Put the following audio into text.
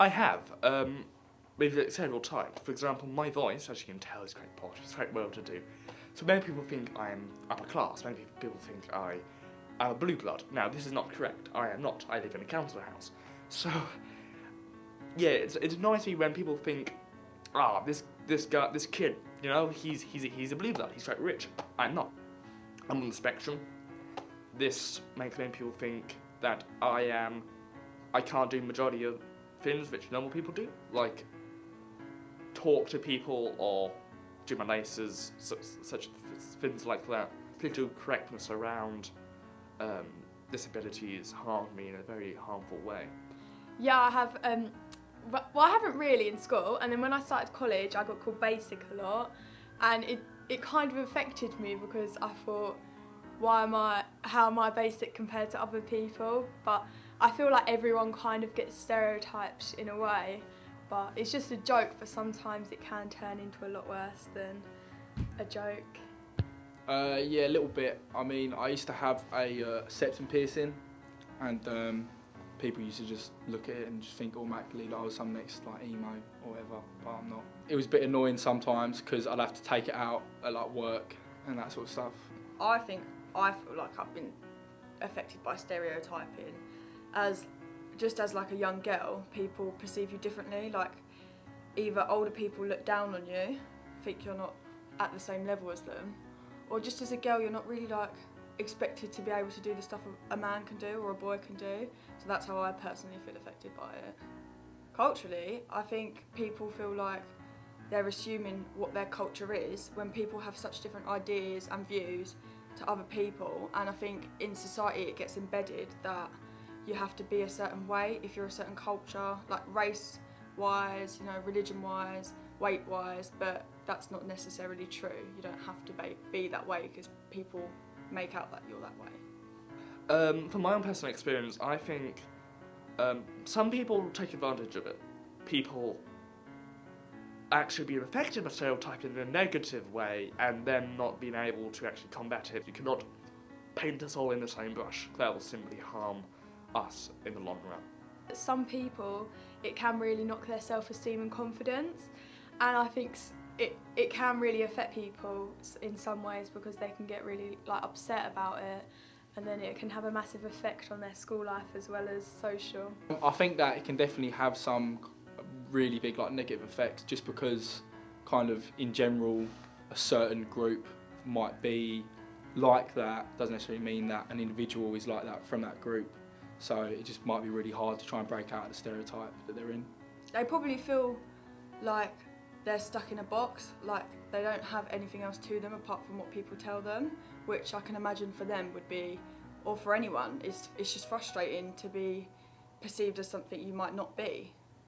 I have. With the stereotype. For example, my voice, as you can tell, is quite posh. It's quite well to do. So many people think I'm upper class. Many people think I'm a blue blood. Now, this is not correct. I am not. I live in a council house. So, yeah, it's annoying when people think, this kid, you know, he's a blue blood. He's quite rich. I'm not. I'm on the spectrum. This makes many people think that I can't do the majority of things which normal people do, like talk to people or do my laces, such things like that. Political correctness around disabilities harmed me in a very harmful way. Yeah, I have. Well, I haven't really in school, and then when I started college, I got called basic a lot, and it kind of affected me because I thought, how am I basic compared to other people? But I feel like everyone kind of gets stereotyped in a way, but it's just a joke, but sometimes it can turn into a lot worse than a joke. Yeah, a little bit. I mean, I used to have a septum piercing, and people used to just look at it and just think automatically that I was some next like emo or whatever, but I'm not. It was a bit annoying sometimes because I'd have to take it out at like work and that sort of stuff. I think I feel like I've been affected by stereotyping. Just as like a young girl, people perceive you differently. Like either older people look down on you, think you're not at the same level as them, or just as a girl, you're not really like expected to be able to do the stuff a man can do or a boy can do. So that's how I personally feel affected by it. Culturally, I think people feel like they're assuming what their culture is when people have such different ideas and views to other people, and I think in society it gets embedded that you have to be a certain way if you're a certain culture, like race-wise, you know, religion-wise, weight-wise, but that's not necessarily true. You don't have to be that way because people make out that you're that way. From my own personal experience, I think some people take advantage of it. People actually being affected by stereotyping in a negative way and them not being able to actually combat it. You cannot paint us all in the same brush. That will simply harm us in the long run. Some people, it can really knock their self-esteem and confidence, and I think it can really affect people in some ways because they can get really like upset about it, and then it can have a massive effect on their school life as well as social. I think that it can definitely have some really big like negative effects just because kind of in general a certain group might be like that doesn't necessarily mean that an individual is like that from that group, so it just might be really hard to try and break out of the stereotype that they're in. They probably feel like they're stuck in a box, like they don't have anything else to them apart from what people tell them, which I can imagine for them would be, or for anyone, it's just frustrating to be perceived as something you might not be.